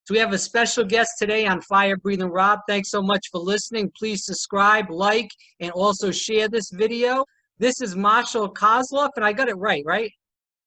So we have a special guest today on Fire Breathing Rob. Thanks so much for listening. Please subscribe, like, and also share this video. This is Marshall Kosloff, and I got it right?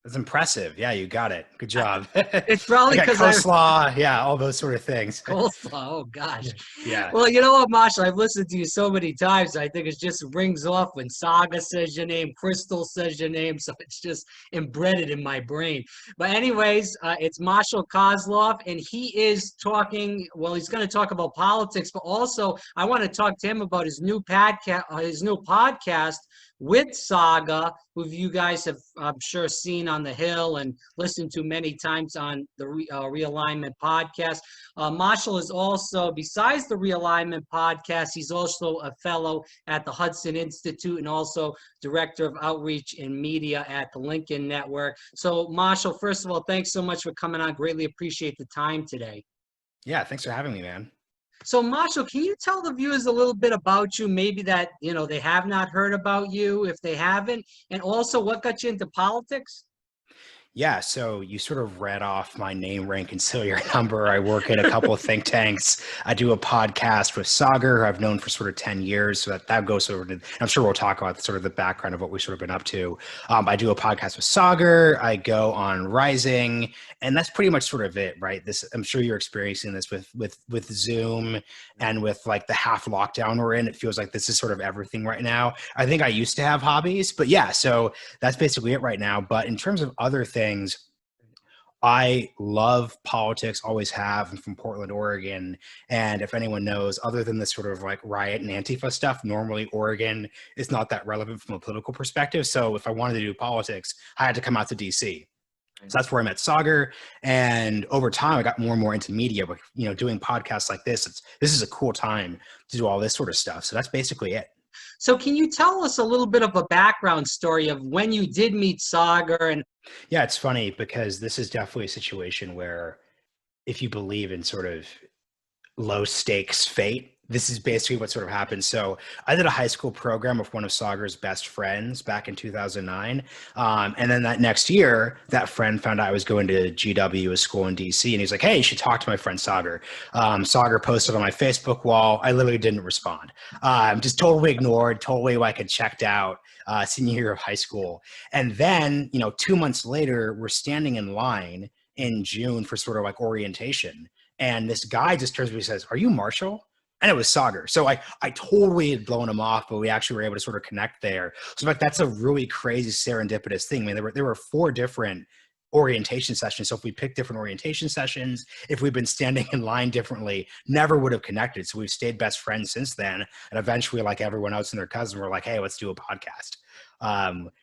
That's impressive. Yeah, you got it. Good job. It's probably I got because coleslaw. Yeah, all those sort of things. coleslaw. Oh gosh. Yeah. Well, you know what, Marshall? I've listened to you so many times. I think it just rings off when Saga says your name, Crystal says your name, so it's just embedded in my brain. But anyways, it's Marshall Kosloff, and he is talking. Well, he's going to talk about politics, but also I want to talk to him about his new podcast with Saga, who you guys have, I'm sure, seen on the Hill and listened to many times on the Realignment Podcast. Marshall is also, besides the Realignment Podcast, he's also a fellow at the Hudson Institute and also director of outreach and media at the Lincoln Network. So, Marshall, first of all, thanks so much for coming on. Greatly appreciate the time today. Yeah, thanks for having me, man. So, Marshall, can you tell the viewers a little bit about you, maybe that, they have not heard about you, if they haven't, and also what got you into politics? Yeah, so you sort of read off my name, rank, and serial number. I work at a couple of think tanks. I do a podcast with Sagar, who I've known for sort of 10 years. So that goes over to, I'm sure we'll talk about sort of the background of what we've sort of been up to. I do a podcast with Sagar. I go on Rising, and that's pretty much sort of it, right? I'm sure you're experiencing this with Zoom and with like the half lockdown we're in. It feels like this is sort of everything right now. I think I used to have hobbies, but yeah, so that's basically it right now. But in terms of other things, I love politics, always have. I'm from Portland, Oregon. And if anyone knows, other than this sort of like riot and Antifa stuff, normally Oregon is not that relevant from a political perspective. So if I wanted to do politics, I had to come out to DC. So that's where I met Sagar. And over time, I got more and more into media, but doing podcasts like this is a cool time to do all this sort of stuff. So that's basically it. So can you tell us a little bit of a background story of when you did meet Sagar? Yeah, it's funny because this is definitely a situation where if you believe in sort of low stakes fate, this is basically what sort of happened. So I did a high school program with one of Sagar's best friends back in 2009. And then that next year, that friend found out I was going to GW, a school in DC. And he's like, hey, you should talk to my friend Sagar. Sagar posted on my Facebook wall. I literally didn't respond. Just totally ignored, totally like had checked out senior year of high school. And then, 2 months later, we're standing in line in June for sort of like orientation. And this guy just turns to me and says, are you Marshall? And it was Sagar. So I totally had blown him off, but we actually were able to sort of connect there. So like that's a really crazy serendipitous thing. I mean, there were 4 different orientation sessions. So if we picked different orientation sessions, if we've been standing in line differently, never would have connected. So we've stayed best friends since then. And eventually, like everyone else and their cousin, we're like, hey, let's do a podcast.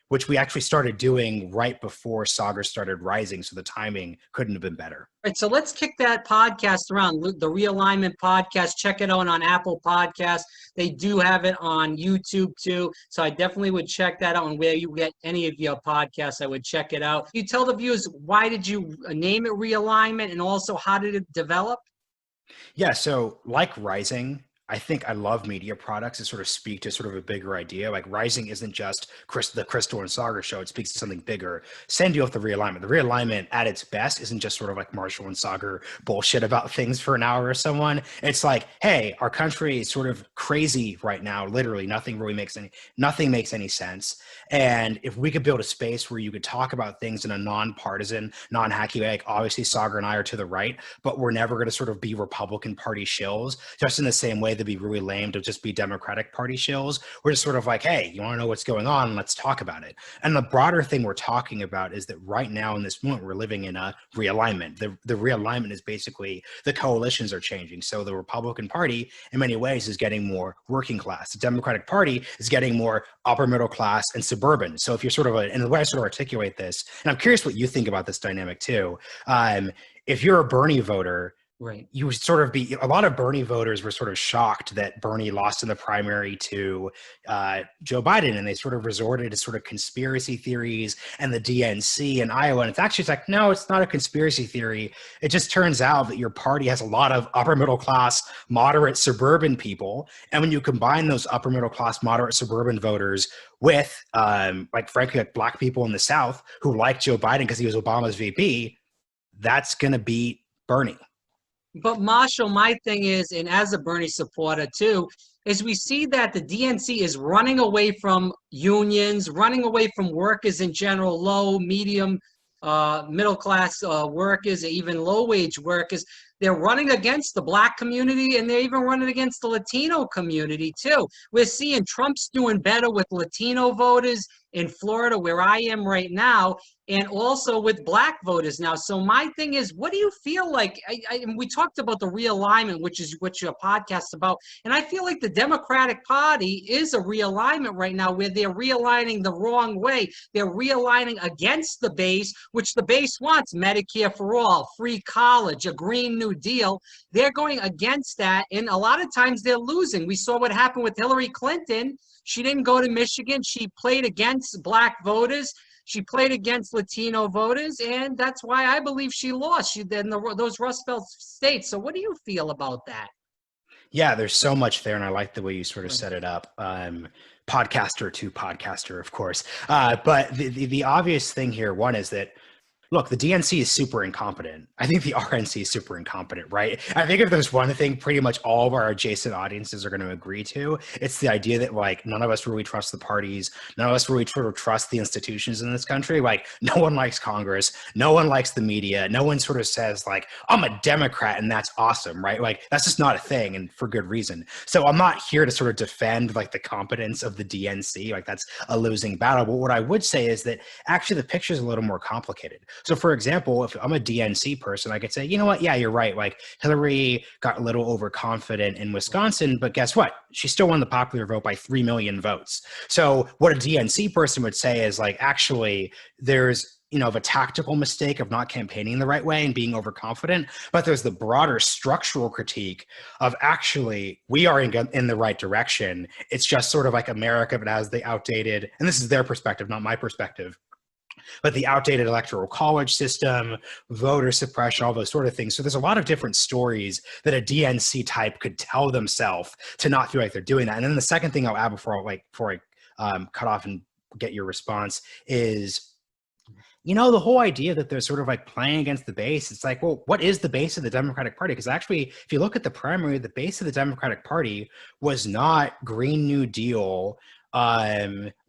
Which we actually started doing right before Sagar started Rising. So the timing couldn't have been better. Right, so let's kick that podcast around, the Realignment Podcast. Check it out on Apple Podcasts. They do have it on YouTube too. So I definitely would check that out. And where you get any of your podcasts, I would check it out. You tell the viewers, why did you name it Realignment, and also how did it develop? Yeah, so like Rising, I think I love media products that sort of speak to sort of a bigger idea. Like Rising isn't just the Crystal and Sagar show. It speaks to something bigger. Same deal with the Realignment. The Realignment at its best isn't just sort of like Marshall and Sagar bullshit about things for an hour or someone. It's like, hey, our country is sort of crazy right now. Literally nothing makes any sense. And if we could build a space where you could talk about things in a non-partisan, non-hacky way, like obviously Sagar and I are to the right, but we're never going to sort of be Republican Party shills, just in the same way that'd be really lame to just be Democratic Party shills. We're just sort of like, hey, you want to know what's going on? Let's talk about it. And the broader thing we're talking about is that right now in this moment, we're living in a realignment. The realignment is basically the coalitions are changing. So the Republican Party in many ways is getting more working class. The Democratic Party is getting more upper middle class and suburban. So if you're sort of and the way I sort of articulate this, and I'm curious what you think about this dynamic too. If you're a Bernie voter, right, you would sort of be, a lot of Bernie voters were sort of shocked that Bernie lost in the primary to Joe Biden, and they sort of resorted to sort of conspiracy theories and the DNC in Iowa. And it's like, no, it's not a conspiracy theory. It just turns out that your party has a lot of upper middle class, moderate suburban people. And when you combine those upper middle class, moderate suburban voters with like frankly, like black people in the South who like Joe Biden because he was Obama's VP, that's going to beat Bernie. But Marshall, my thing is, and as a Bernie supporter too, is we see that the DNC is running away from unions, running away from workers in general, low, medium, middle class workers, even low wage workers. They're running against the Black community, and they're even running against the Latino community too. We're seeing Trump's doing better with Latino voters in Florida, where I am right now, and also with Black voters now. So my thing is, what do you feel like? We talked about the realignment, which is what your podcast is about, and I feel like the Democratic Party is a realignment right now, where they're realigning the wrong way. They're realigning against the base, which the base wants: Medicare for all, free college, a Green New Deal. They're going against that, and a lot of times they're losing. We saw what happened with Hillary Clinton. She didn't go to Michigan. She played against Black voters. She played against Latino voters, and that's why I believe she lost. She then those Rust Belt states. So, what do you feel about that? Yeah, there's so much there, and I like the way you sort of set it up. Podcaster to podcaster, of course. But the obvious thing here, one, is that, look, the DNC is super incompetent. I think the RNC is super incompetent, right? I think if there's one thing pretty much all of our adjacent audiences are going to agree to, it's the idea that, like, none of us really trust the parties. None of us really trust the institutions in this country. Like, no one likes Congress. No one likes the media. No one sort of says, like, I'm a Democrat and that's awesome, right? Like, that's just not a thing, and for good reason. So I'm not here to sort of defend, like, the competence of the DNC. Like, that's a losing battle. But what I would say is that actually the picture is a little more complicated. So, for example, if I'm a DNC person, I could say, you know what? Yeah, you're right. Like, Hillary got a little overconfident in Wisconsin, but guess what? She still won the popular vote by 3 million votes. So what a DNC person would say is, like, actually, there's, a tactical mistake of not campaigning the right way and being overconfident, but there's the broader structural critique of, actually, we are in the right direction. It's just sort of like America, but as the outdated, and this is their perspective, not my perspective, but the outdated electoral college system, voter suppression, all those sort of things. So there's a lot of different stories that a DNC type could tell themselves to not feel like they're doing that. And then the second thing I'll add before I cut off and get your response is, the whole idea that they're sort of like playing against the base. It's like, well, what is the base of the Democratic Party? Because actually, if you look at the primary, the base of the Democratic Party was not Green New Deal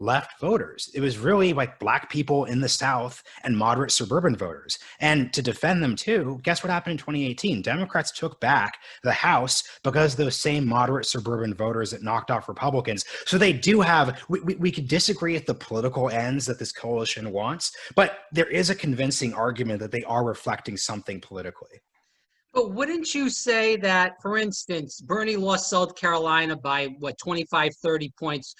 left voters. It was really like Black people in the South and moderate suburban voters. And to defend them too, guess what happened in 2018? Democrats took back the House because those same moderate suburban voters that knocked off Republicans. So they do have, we could disagree at the political ends that this coalition wants, but there is a convincing argument that they are reflecting something politically. But wouldn't you say that, for instance, Bernie lost South Carolina by 25, 30 points?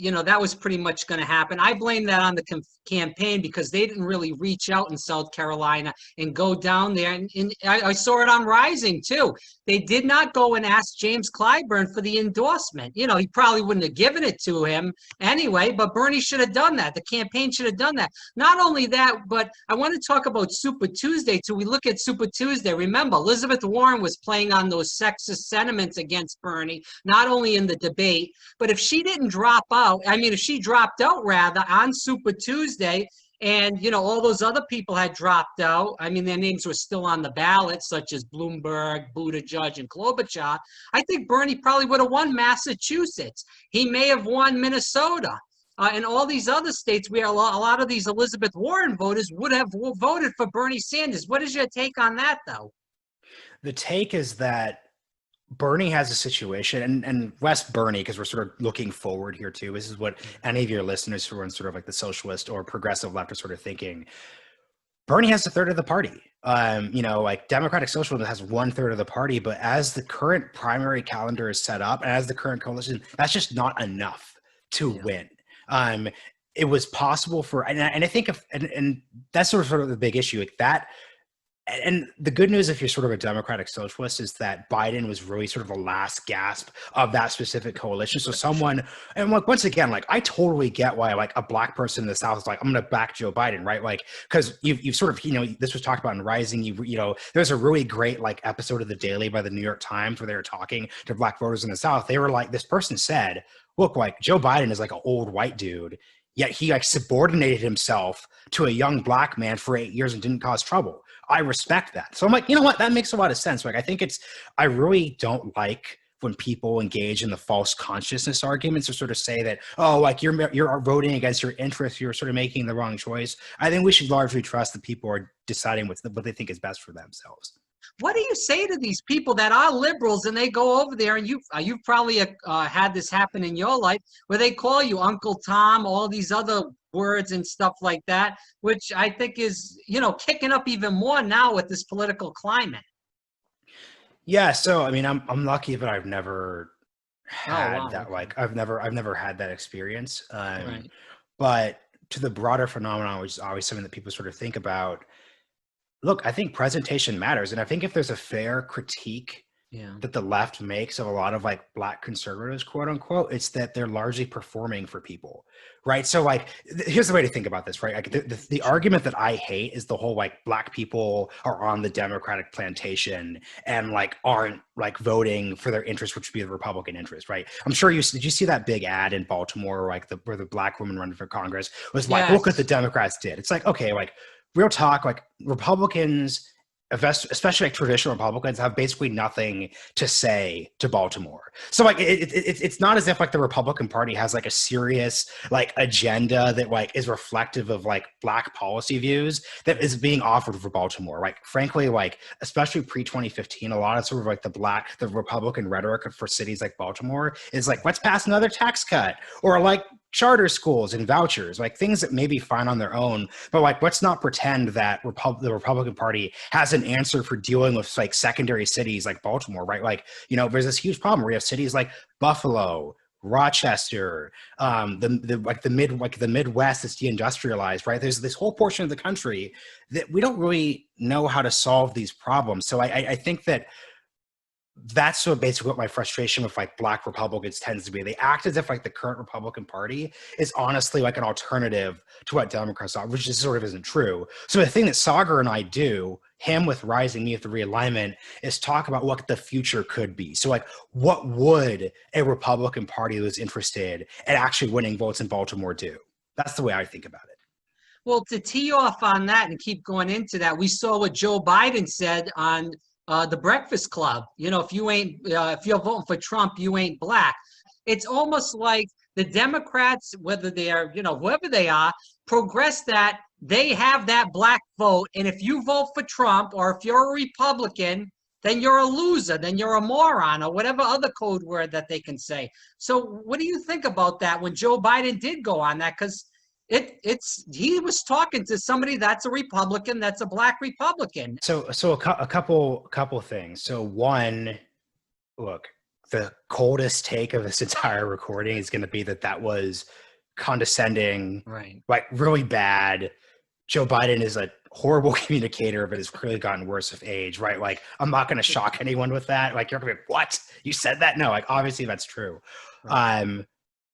That was pretty much going to happen. I blame that on the campaign, because they didn't really reach out in South Carolina and go down there. And I saw it on Rising too. They did not go and ask James Clyburn for the endorsement. He probably wouldn't have given it to him anyway, but Bernie should have done that. The campaign should have done that. Not only that, but I want to talk about Super Tuesday too. We look at Super Tuesday. Remember, Elizabeth Warren was playing on those sexist sentiments against Bernie, not only in the debate, but if she didn't drop out, if she dropped out rather on Super Tuesday, and all those other people had dropped out, their names were still on the ballot, such as Bloomberg, Buttigieg, and Klobuchar, I think Bernie probably would have won Massachusetts. He may have won Minnesota. And all these other states where a lot of these Elizabeth Warren voters would have voted for Bernie Sanders. What is your take on that, though? The take is that Bernie has a situation, and less Bernie, because we're sort of looking forward here too. This is what any of your listeners who are in sort of like the socialist or progressive left are sort of thinking. Bernie has a third of the party. Like Democratic Socialism has 1/3 of the party, but as the current primary calendar is set up and as the current coalition, that's just not enough to win. It was possible for, and I think and that's sort of the big issue, like that. And the good news, if you're sort of a democratic socialist, is that Biden was really sort of the last gasp of that specific coalition. So someone, and like, once again, like, I totally get why, like, a Black person in the South is like, I'm going to back Joe Biden, right? Like, because you've sort of, this was talked about in Rising, there's a really great, like, episode of The Daily by the New York Times where they were talking to Black voters in the South. They were like, this person said, look, like, Joe Biden is like an old white dude, yet he like subordinated himself to a young Black man for 8 years and didn't cause trouble. I respect that. So I'm like, you know what? That makes a lot of sense. Like, I really don't like when people engage in the false consciousness arguments, or sort of say that, oh, like you're voting against your interests, you're sort of making the wrong choice. I think we should largely trust that people are deciding what they think is best for themselves. What do you say to these people that are liberals and they go over there, and you've probably had this happen in your life, where they call you Uncle Tom, all these other words and stuff like that, which I think is, kicking up even more now with this political climate. Yeah, so I mean, I'm lucky that I've never Oh, had wow. that. Okay. Like, I've never had that experience. Right. But to the broader phenomenon, which is always something that people sort of think about. Look, I think presentation matters, and I think if there's a fair critique Yeah. that the left makes of a lot of like Black conservatives, quote unquote, it's that they're largely performing for people, right? So like, here's the way to think about this, right? Like the argument that I hate is the whole like Black people are on the Democratic plantation and like aren't like voting for their interest, which would be the Republican interest, right? I'm sure did you see that big ad in Baltimore, like where the Black woman running for Congress was like, look what the Democrats did. It's like, okay, like real talk, like Republicans, especially like traditional Republicans, have basically nothing to say to Baltimore. So like it's not as if like the Republican Party has like a serious like agenda that like is reflective of like Black policy views that is being offered for Baltimore. Like frankly, like especially pre-2015, a lot of sort of like the Republican rhetoric for cities like Baltimore is like, let's pass another tax cut, or like charter schools and vouchers, like things that may be fine on their own, but like let's not pretend that the Republican Party has an answer for dealing with like secondary cities like Baltimore, right? Like, there's this huge problem where you have cities like Buffalo, Rochester, the Midwest that's deindustrialized, right? There's this whole portion of the country that we don't really know how to solve these problems. So I think that that's so basically what my frustration with like Black Republicans tends to be. They act as if like the current Republican Party is honestly like an alternative to what Democrats are, which just sort of isn't true. So the thing that Sagar and I do, him with Rising, me with the Realignment, is talk about what the future could be. So like, what would a Republican Party who's interested in actually winning votes in Baltimore do? That's the way I think about it. Well, to tee off on that and keep going into that, we saw what Joe Biden said on the Breakfast Club. If you're voting for Trump, you ain't Black. It's almost like the Democrats, whether they are, whoever they are, progress that they have that Black vote. And if you vote for Trump, or if you're a Republican, then you're a loser, then you're a moron, or whatever other code word that they can say. So what do you think about that when Joe Biden did go on that? Because he was talking to somebody that's a Republican, that's a Black Republican. So a couple things. So one, look, the coldest take of this entire recording is going to be that was condescending, right? Like really bad. Joe Biden is a horrible communicator, but has clearly gotten worse with age, right? Like, I'm not going to shock anyone with that. Like, you're going to be, what? You said that? No, like, obviously that's true. Right.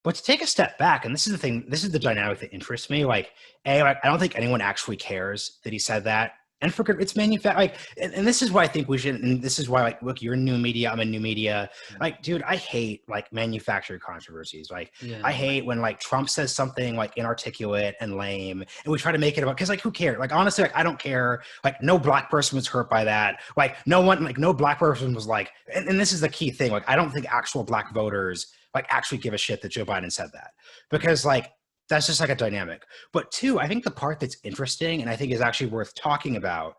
But to take a step back, and this is the thing, this is the dynamic that interests me. Like, I don't think anyone actually cares that he said that. And for it's manufactured, like, and this is why I think we should, and this is why, like, look, you're in new media, I'm in new media. Like, dude, I hate like manufactured controversies. Like, I hate when like Trump says something like inarticulate and lame, and we try to make it about, because like, who cares? Like, honestly, like, I don't care. Like, no Black person was hurt by that. Like, no Black person was like, and this is the key thing. Like, I don't think actual Black voters like actually give a shit that Joe Biden said that, because like, that's just like a dynamic. But two, I think the part that's interesting and I think is actually worth talking about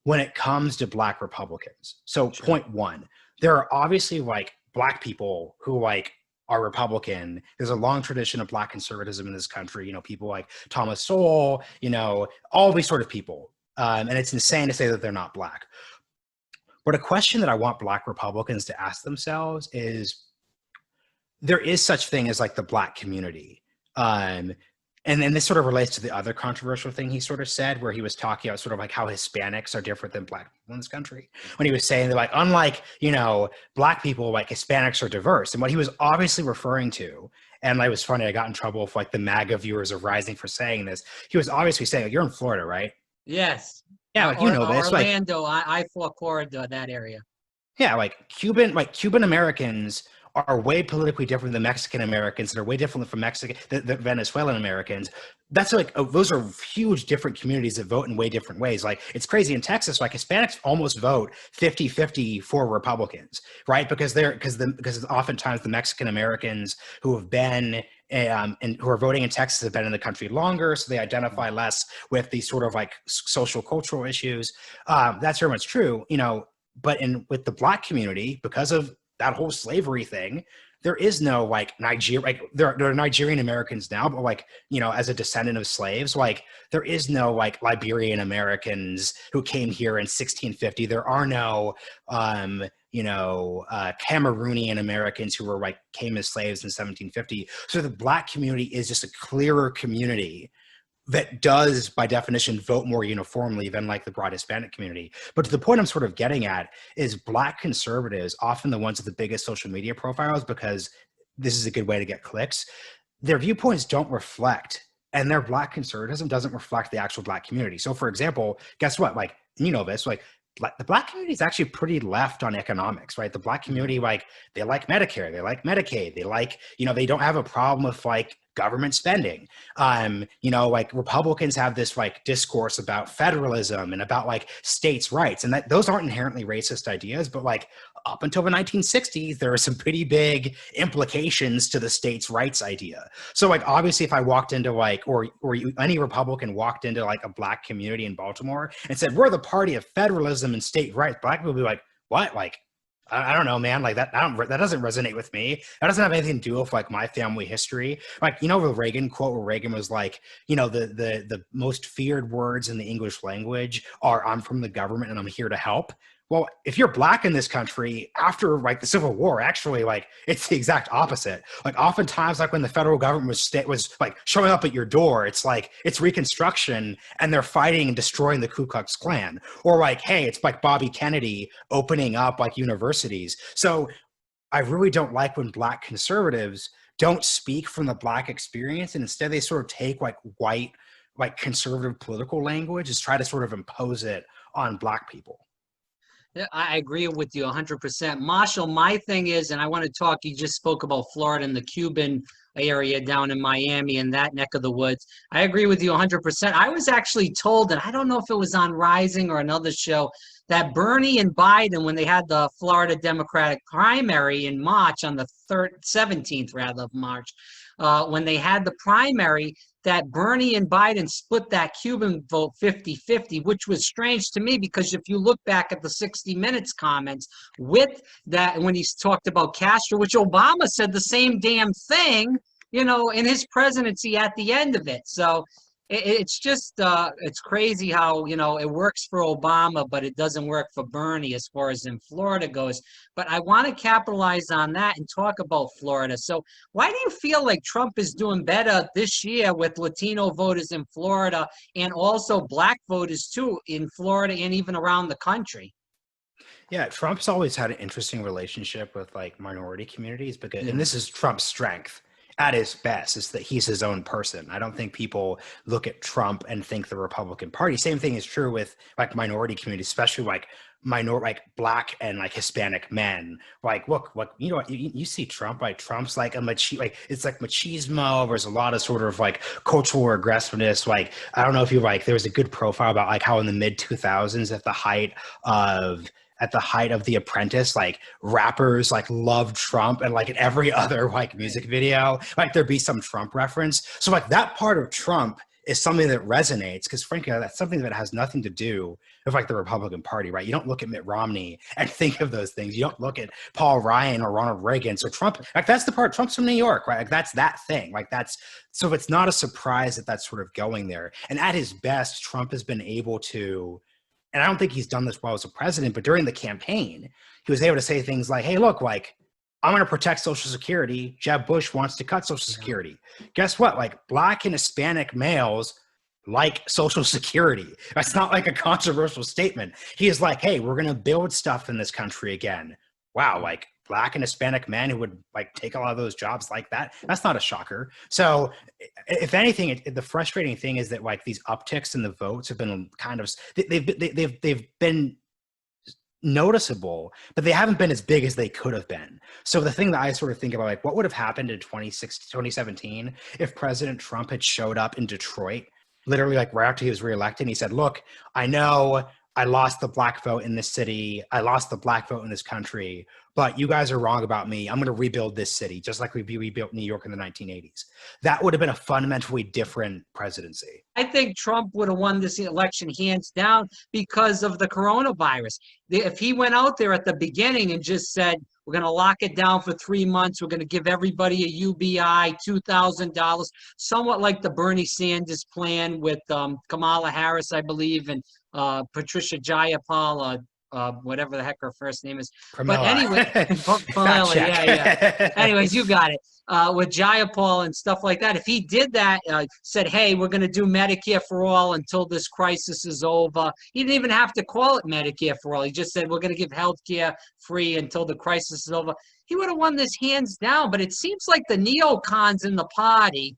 when it comes to Black Republicans. So point one, there are obviously like Black people who like are Republican. There's a long tradition of Black conservatism in this country. People like Thomas Sowell, all these sort of people. And it's insane to say that they're not Black. But a question that I want Black Republicans to ask themselves is, there is such thing as like the Black community. And then this sort of relates to the other controversial thing he sort of said, where he was talking about sort of like how Hispanics are different than Black people in this country. When he was saying that like, unlike, Black people, like Hispanics are diverse. And what he was obviously referring to, and it was funny, I got in trouble with like the MAGA viewers of Rising for saying this. He was obviously saying, like, you're in Florida, right? Yes. Yeah, like, this. Orlando, like, I-4 corridor, that area. Yeah, like Cuban Americans are way politically different than Mexican Americans, that are way different from the Venezuelan Americans. That's like, those are huge different communities that vote in way different ways. Like, it's crazy in Texas, like Hispanics almost vote 50-50 for Republicans, right? Because oftentimes the Mexican Americans who have been and who are voting in Texas have been in the country longer, so they identify less with these sort of like social cultural issues. That's very much true, but with the Black community, because of that whole slavery thing, there is no like there are Nigerian Americans now, but like, as a descendant of slaves, like there is no like Liberian Americans who came here in 1650. There are no, Cameroonian Americans who were like came as slaves in 1750. So the Black community is just a clearer community that does, by definition, vote more uniformly than like the broad Hispanic community. But to the point I'm sort of getting at is Black conservatives, often the ones with the biggest social media profiles, because this is a good way to get clicks, their viewpoints don't reflect, and their Black conservatism doesn't reflect the actual Black community. So for example, guess what? Like, this, like, the Black community is actually pretty left on economics, right? The Black community, like, they like Medicare, they like Medicaid, they like, they don't have a problem with like government spending. Like Republicans have this like discourse about federalism and about like states' rights, and that those aren't inherently racist ideas, but like up until the 1960s, there are some pretty big implications to the states' rights idea. So like, obviously if I walked into like, or any Republican walked into like a Black community in Baltimore and said, we're the party of federalism and state rights, Black people would be like, what? Like, I don't know, man. Like that doesn't resonate with me. That doesn't have anything to do with like my family history. Like, the Reagan quote where Reagan was like, the most feared words in the English language are "I'm from the government and I'm here to help." Well, if you're Black in this country after like the Civil War, actually, like it's the exact opposite. Like oftentimes, like when the federal government was like showing up at your door, it's like it's Reconstruction and they're fighting and destroying the Ku Klux Klan, or like, hey, it's like Bobby Kennedy opening up like universities. So I really don't like when Black conservatives don't speak from the Black experience, and instead they sort of take like white, like conservative political language and try to sort of impose it on Black people. Yeah, I agree with you 100%. Marshall, my thing is, and I want to talk, you just spoke about Florida and the Cuban area down in Miami and that neck of the woods. I agree with you 100%. I was actually told, and I don't know if it was on Rising or another show, that Bernie and Biden, when they had the Florida Democratic primary in March, on the 17th rather of March, when they had the primary, that Bernie and Biden split that Cuban vote 50-50, which was strange to me because if you look back at the 60 Minutes comments with that, when he's talked about Castro, which Obama said the same damn thing, in his presidency at the end of it. So it's just, it's crazy how, it works for Obama, but it doesn't work for Bernie as far as in Florida goes. But I want to capitalize on that and talk about Florida. So why do you feel like Trump is doing better this year with Latino voters in Florida and also Black voters too in Florida and even around the country? Yeah, Trump's always had an interesting relationship with like minority communities because, and this is Trump's strength at his best, is that he's his own person. I don't think people look at Trump and think the Republican Party. Same thing is true with like minority communities, especially like Black and like Hispanic men. Like, look, you see Trump, like Trump's like it's like machismo. There's a lot of sort of like cultural aggressiveness. Like, I don't know if there was a good profile about like how in the mid 2000s at the height of The Apprentice, like rappers like loved Trump, and like in every other like music video, like there'd be some Trump reference. So like that part of Trump is something that resonates because frankly, that's something that has nothing to do with like the Republican Party, right? You don't look at Mitt Romney and think of those things. You don't look at Paul Ryan or Ronald Reagan. So Trump, like that's the part, Trump's from New York, right? Like that's that thing. Like so it's not a surprise that that's sort of going there. And at his best, Trump has been able to, and I don't think he's done this well as a president, but during the campaign, he was able to say things like, hey, look, like, I'm going to protect Social Security. Jeb Bush wants to cut Social Security. Guess what? Like, Black and Hispanic males like Social Security. That's not like a controversial statement. He is like, hey, we're going to build stuff in this country again. Wow, like, Black and Hispanic men who would like take a lot of those jobs like that. That's not a shocker. So if anything, the frustrating thing is that like these upticks in the votes have been kind of, they've been noticeable, but they haven't been as big as they could have been. So the thing that I sort of think about, like, what would have happened in 2017 if President Trump had showed up in Detroit, literally like right after he was reelected, and he said, look, I know I lost the black vote in this city. I lost the black vote in this country, but you guys are wrong about me. I'm going to rebuild this city, just like we rebuilt New York in the 1980s. That would have been a fundamentally different presidency. I think Trump would have won this election hands down because of the coronavirus. If he went out there at the beginning and just said, we're going to lock it down for 3 months, we're going to give everybody a UBI, $2,000, somewhat like the Bernie Sanders plan with Kamala Harris, I believe, and Patricia Jayapal, whatever the heck her first name is. Pramila. But anyway, Pramila, yeah. Anyways, you got it. With Jayapal and stuff like that. If he did that, said, hey, we're going to do Medicare for all until this crisis is over. He didn't even have to call it Medicare for all. He just said, we're going to give health care free until the crisis is over. He would have won this hands down, but it seems like the neocons in the party,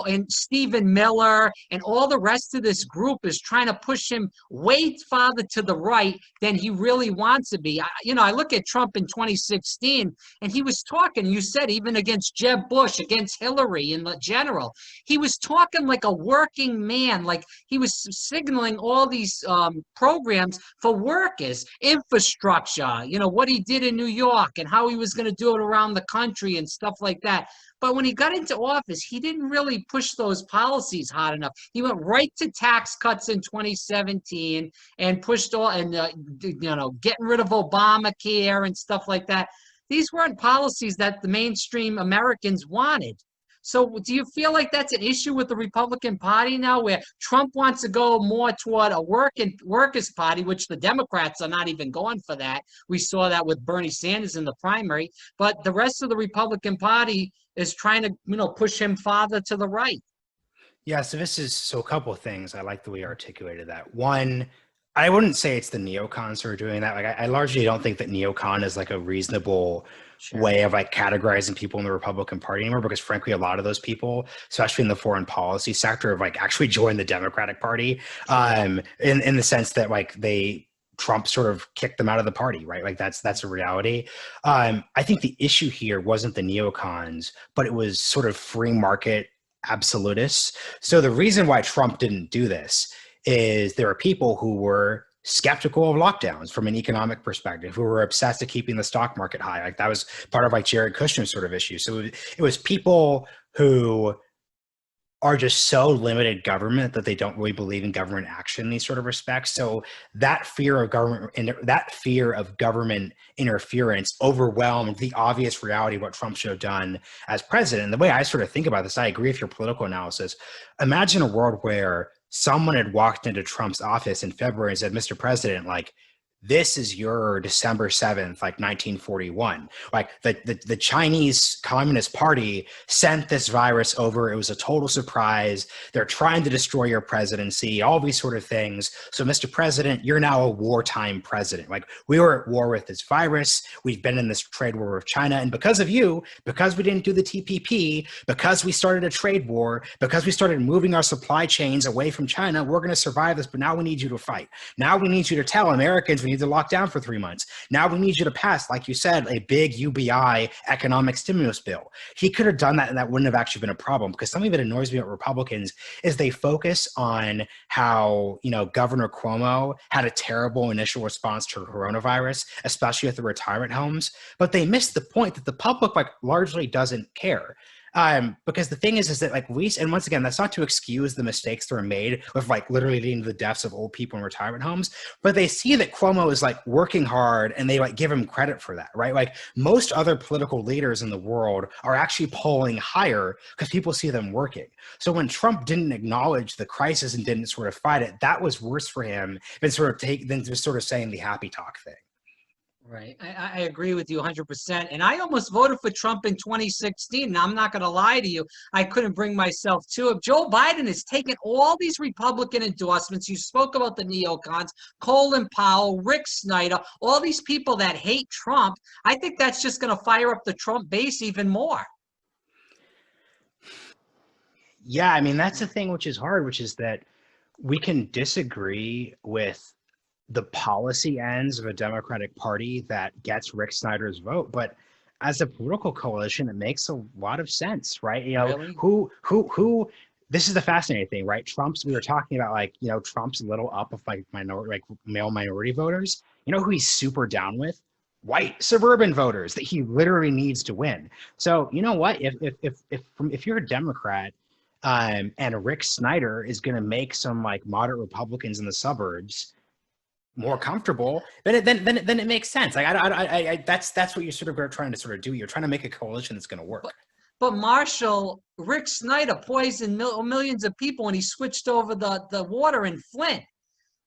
and Stephen Miller and all the rest of this group is trying to push him way farther to the right than he really wants to be. I look at Trump in 2016, and he was talking, you said, even against Jeb Bush, against Hillary in the general. He was talking like a working man, like he was signaling all these programs for workers, infrastructure, what he did in New York and how he was going to do it around the country and stuff like that. But when he got into office, he didn't really push those policies hard enough. He went right to tax cuts in 2017 and pushed all, and getting rid of Obamacare and stuff like that. These weren't policies that the mainstream Americans wanted. So do you feel like that's an issue with the Republican Party now, where Trump wants to go more toward a workers' party, which the Democrats are not even going for that? We saw that with Bernie Sanders in the primary, but the rest of the Republican Party is trying to, push him farther to the right. Yeah, so a couple of things. I like the way you articulated that. One, I wouddn't say it's the neocons who are doing that. Like, I largely don't think that neocon is like a reasonable way of like categorizing people in the Republican Party anymore, because frankly, a lot of those people, especially in the foreign policy sector, have like actually joined the Democratic Party, in the sense that like Trump sort of kicked them out of the party, right? Like that's a reality. I think the issue here wasn't the neocons, but it was sort of free market absolutists. So the reason why Trump didn't do this is there are people who were skeptical of lockdowns from an economic perspective, who were obsessed with keeping the stock market high. Like that was part of like Jared Kushner's sort of issue. So it was people who are just so limited government that they don't really believe in government action in these sort of respects. So that fear of government interference overwhelmed the obvious reality of what Trump should have done as president. And the way I sort of think about this, I agree with your political analysis. Imagine a world where someone had walked into Trump's office in February and said, Mr. President, like, this is your December 7th, like 1941. Like the Chinese Communist Party sent this virus over. It was a total surprise. They're trying to destroy your presidency, all these sort of things. So Mr. President, you're now a wartime president. Like we were at war with this virus. We've been in this trade war with China. And because of you, because we didn't do the TPP, because we started a trade war, because we started moving our supply chains away from China, we're going to survive this. But now we need you to fight. Now we need you to tell Americans we need to lock down for 3 months. Now we need you to pass, like you said, a big UBI economic stimulus bill. He could have done that, and that wouldn't have actually been a problem, because something that annoys me about Republicans is they focus on how, Governor Cuomo had a terrible initial response to coronavirus, especially at the retirement homes, but they miss the point that the public like largely doesn't care. Because the thing is that like and once again, that's not to excuse the mistakes that were made with like literally leading to the deaths of old people in retirement homes, but they see that Cuomo is like working hard and they like give him credit for that, right? Like most other political leaders in the world are actually polling higher because people see them working. So when Trump didn't acknowledge the crisis and didn't sort of fight it, that was worse for him than just sort of saying the happy talk thing. Right. I agree with you 100%. And I almost voted for Trump in 2016. Now, I'm not going to lie to you. I couldn't bring myself to it. Joe Biden has taken all these Republican endorsements. You spoke about the neocons, Colin Powell, Rick Snyder, all these people that hate Trump. I think that's just going to fire up the Trump base even more. Yeah, I mean, that's the thing which is hard, which is that we can disagree with the policy ends of a Democratic Party that gets Rick Snyder's vote, but as a political coalition, it makes a lot of sense, right? Really? Who this is the fascinating thing, right? We were talking about, like, Trump's a little up of like male minority voters. You know who he's super down with? White suburban voters that he literally needs to win. So you know what? If you're a Democrat, and Rick Snyder is going to make some like moderate Republicans in the suburbs more comfortable, then it makes sense. Like that's what you're sort of trying to sort of do. You're trying to make a coalition that's going to work. But Marshall, Rick Snyder poisoned millions of people when he switched over the water in Flint.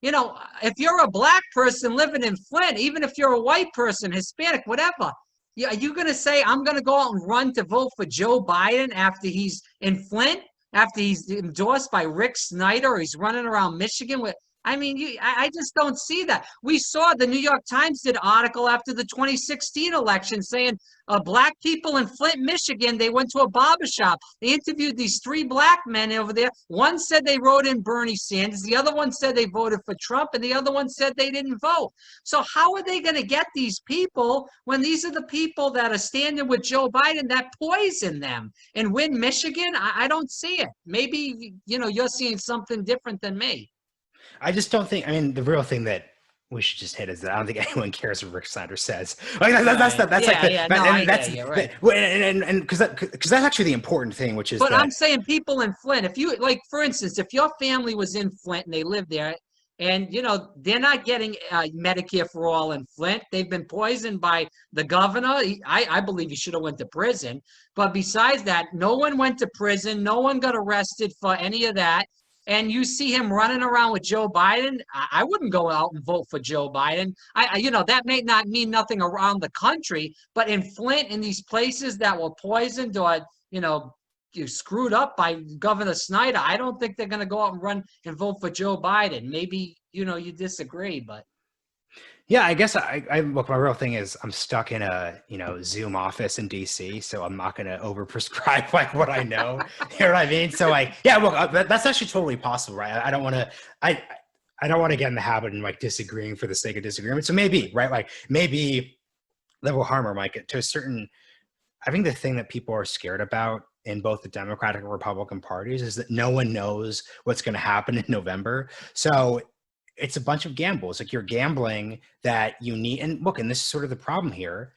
If you're a black person living in Flint, even if you're a white person, Hispanic, whatever, are you going to say, I'm going to go out and run to vote for Joe Biden after he's in Flint, after he's endorsed by Rick Snyder, or he's running around Michigan with, I just don't see that. We saw the New York Times did an article after the 2016 election saying black people in Flint, Michigan, they went to a barbershop. They interviewed these 3 black men over there. One said they wrote in Bernie Sanders. The other one said they voted for Trump. And the other one said they didn't vote. So how are they going to get these people when these are the people that are standing with Joe Biden that poison them and win Michigan? I don't see it. Maybe, you're seeing something different than me. I just don't think. The real thing that we should just hit is that I don't think anyone cares what Rick Snyder says. Like that's because that's actually the important thing, which is. But I'm saying people in Flint. If you like, for instance, if your family was in Flint and they live there, and they're not getting Medicare for all in Flint, they've been poisoned by the governor. I believe he should have went to prison. But besides that, no one went to prison. No one got arrested for any of that. And you see him running around with Joe Biden, I wouldn't go out and vote for Joe Biden. That may not mean nothing around the country, but in Flint, in these places that were poisoned or, you screwed up by Governor Snyder, I don't think they're going to go out and run and vote for Joe Biden. Maybe, you disagree, but. Yeah, I guess I look, my real thing is I'm stuck in a, Zoom office in DC, so I'm not going to overprescribe like what I know. You know what I mean? So look, that's actually totally possible, right? I don't want to get in the habit of like disagreeing for the sake of disagreement. So maybe, right? Like maybe Level Harmer might get to a certain, I think the thing that people are scared about in both the Democratic and Republican parties is that no one knows what's going to happen in November. So it's a bunch of gambles. Like you're gambling that you need, and look, and this is sort of the problem here.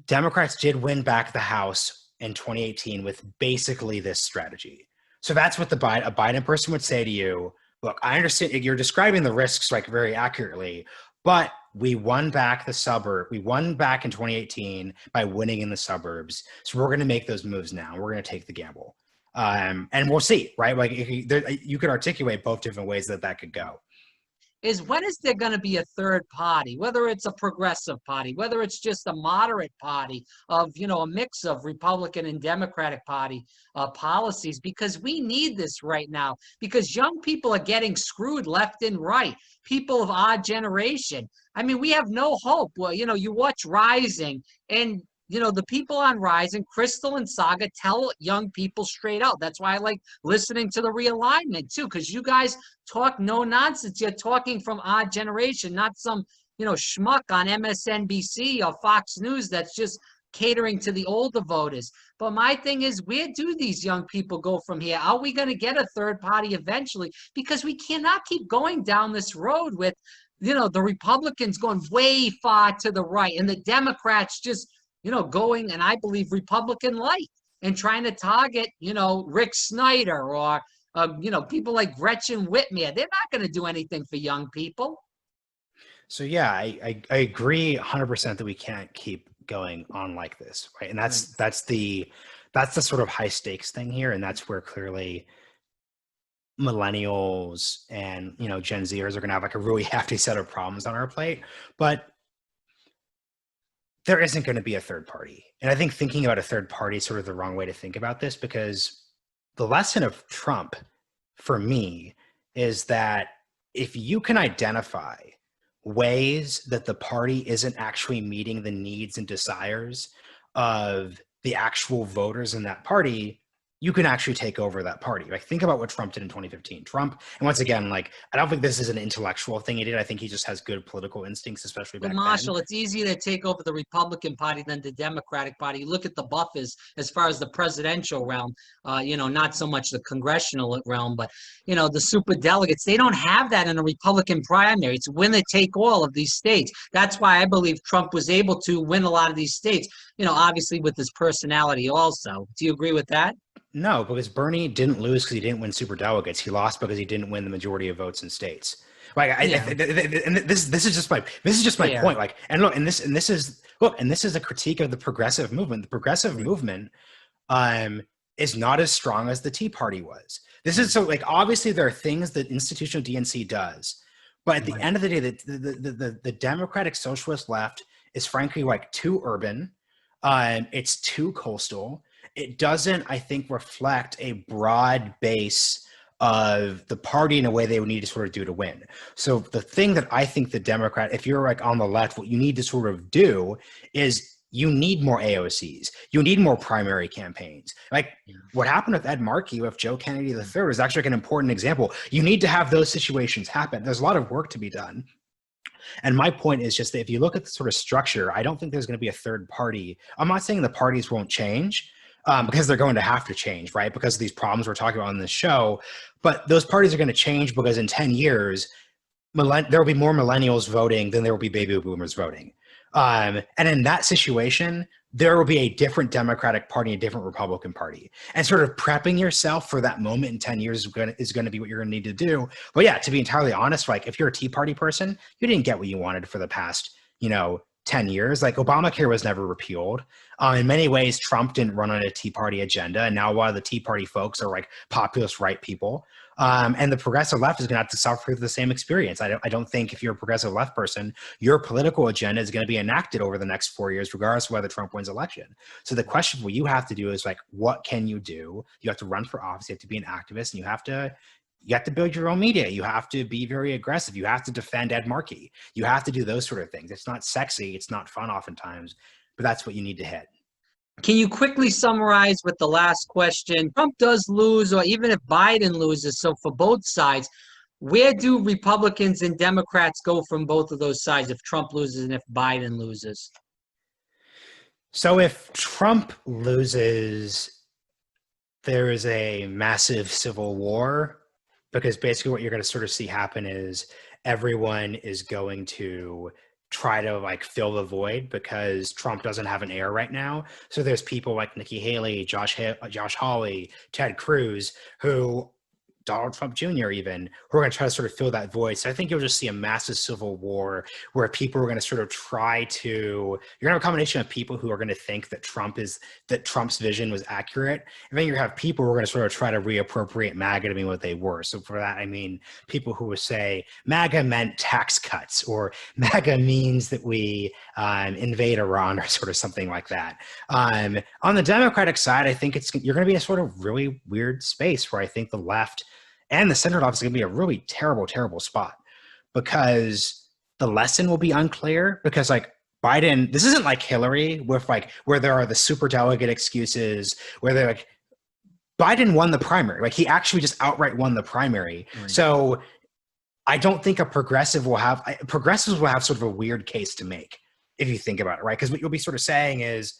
Democrats did win back the House in 2018 with basically this strategy. So that's what a Biden person would say to you. Look, I understand you're describing the risks like very accurately, but we won back the suburb. We won back in 2018 by winning in the suburbs. So we're going to make those moves now. We're going to take the gamble. And we'll see, right? Like you could articulate both different ways that could go. When is there going to be a third party, whether it's a progressive party, whether it's just a moderate party of, a mix of Republican and Democratic Party policies, because we need this right now, because young people are getting screwed left and right. People of our generation. We have no hope. Well, you watch Rising, and the people on Rising, Crystal and Saga, tell young people straight out. That's why I like listening to the Realignment too, because you guys talk no nonsense. You're talking from our generation, not some, schmuck on MSNBC or Fox News that's just catering to the older voters. But my thing is, where do these young people go from here? Are we going to get a third party eventually? Because we cannot keep going down this road with, the Republicans going way far to the right and the Democrats just going, and I believe Republican light, and trying to target, Rick Snyder or, people like Gretchen Whitmer. They're not going to do anything for young people. So yeah, I agree 100% that we can't keep going on like this, right? And that's the sort of high stakes thing here, and that's where clearly millennials and Gen Zers are going to have like a really hefty set of problems on our plate, but there isn't going to be a third party. And I think thinking about a third party is sort of the wrong way to think about this, because the lesson of Trump for me is that if you can identify ways that the party isn't actually meeting the needs and desires of the actual voters in that party, you can actually take over that party. Like, think about what Trump did in 2015. Trump, and once again, like, I don't think this is an intellectual thing he did. I think he just has good political instincts, especially Well, back then. Marshall, it's easier to take over the Republican Party than the Democratic Party. Look at the buffers as far as the presidential realm, not so much the congressional realm, but, the super delegates, they don't have that in a Republican primary. It's winner take all of these states. That's why I believe Trump was able to win a lot of these states, obviously with his personality also. Do you agree with that? No, because Bernie didn't lose because he didn't win super delegates. He lost because he didn't win the majority of votes in states. Like, and this is just my point. Like, and look, and this is a critique of the progressive movement. The progressive movement, is not as strong as the Tea Party was. This is so, like, obviously there are things that institutional DNC does, but at the end of the day, the Democratic Socialist left is frankly like too urban. It's too coastal. It doesn't, I think, reflect a broad base of the party in a way they would need to sort of do to win. So the thing that I think the Democrat, if you're like on the left, what you need to sort of do is you need more AOCs. You need more primary campaigns. Like what happened with Ed Markey with Joe Kennedy III is actually like an important example. You need to have those situations happen. There's a lot of work to be done. And my point is just that if you look at the sort of structure, I don't think there's going to be a third party. I'm not saying the parties won't change, because they're going to have to change, right? Because of these problems we're talking about on this show. But those parties are going to change because in 10 years, there will be more millennials voting than there will be baby boomers voting. And in that situation, there will be a different Democratic Party, a different Republican Party. And sort of prepping yourself for that moment in 10 years is going to be what you're going to need to do. But yeah, to be entirely honest, like if you're a Tea Party person, you didn't get what you wanted for the past, 10 years. Like Obamacare was never repealed. In many ways, Trump didn't run on a Tea Party agenda. And now a lot of the Tea Party folks are like populist right people. And the progressive left is going to have to suffer through the same experience. I don't think if you're a progressive left person, your political agenda is going to be enacted over the next 4 years, regardless of whether Trump wins election. So the question what you have to do is like, what can you do? You have to run for office. You have to be an activist, and you have to build your own media. You have to be very aggressive. You have to defend Ed Markey. You have to do those sort of things. It's not sexy. It's not fun oftentimes, but that's what you need to hit. Can you quickly summarize with the last question? Trump does lose, or even if Biden loses, so for both sides, where do Republicans and Democrats go from both of those sides if Trump loses and if Biden loses? So if Trump loses, there is a massive civil war, because basically what you're going to sort of see happen is everyone is going to try to like fill the void because Trump doesn't have an heir right now. So there's people like Nikki Haley, Josh Hawley, Ted Cruz, Donald Trump Jr. even, who are going to try to sort of fill that void. So I think you'll just see a massive civil war where people are going to sort of try to, you're going to have a combination of people who are going to think that Trump's vision was accurate. And then you have people who are going to sort of try to reappropriate MAGA to mean what they were. So for that, I mean, people who would say MAGA meant tax cuts, or MAGA means that we invade Iran, or sort of something like that. On the Democratic side, I think you're going to be in a sort of really weird space where I think the left and the center office is going to be a really terrible, terrible spot, because the lesson will be unclear. Because like Biden, this isn't like Hillary with like where there are the super delegate excuses where they're like, Biden won the primary. Like he actually just outright won the primary. Right. So I don't think progressives will have sort of a weird case to make if you think about it, right? Because what you'll be sort of saying is,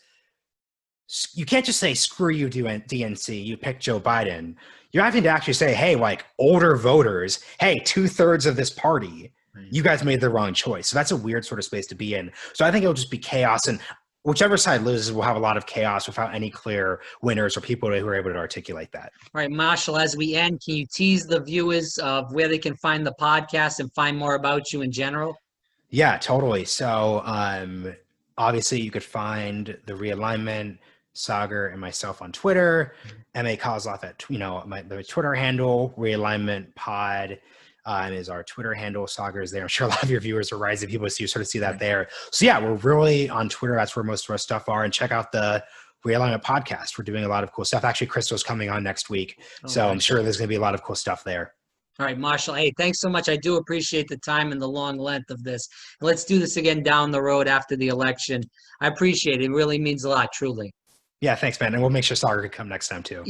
you can't just say, screw you, DNC, you picked Joe Biden. You're having to actually say, hey, like older voters, hey, 2/3 of this party, you guys made the wrong choice. So that's a weird sort of space to be in. So I think it'll just be chaos, and whichever side loses will have a lot of chaos without any clear winners or people who are able to articulate that. All right, Marshall, as we end, can you tease the viewers of where they can find the podcast and find more about you in general? Yeah, totally. So obviously you could find the Realignment, Sagar, and myself on Twitter. M.A. Kosloff at the Twitter handle. Realignment Pod is our Twitter handle. Sagar is there. I'm sure a lot of your viewers are rising people, so you sort of see that there. So yeah, we're really on Twitter. That's where most of our stuff are. And check out the Realignment Podcast. We're doing a lot of cool stuff. Actually, Crystal's coming on next week, so I'm sure there's going to be a lot of cool stuff there. All right, Marshall. Hey, thanks so much. I do appreciate the time and the long length of this. Let's do this again down the road after the election. I appreciate it. It really means a lot, truly. Yeah, thanks, man. And we'll make sure Sagar can come next time too.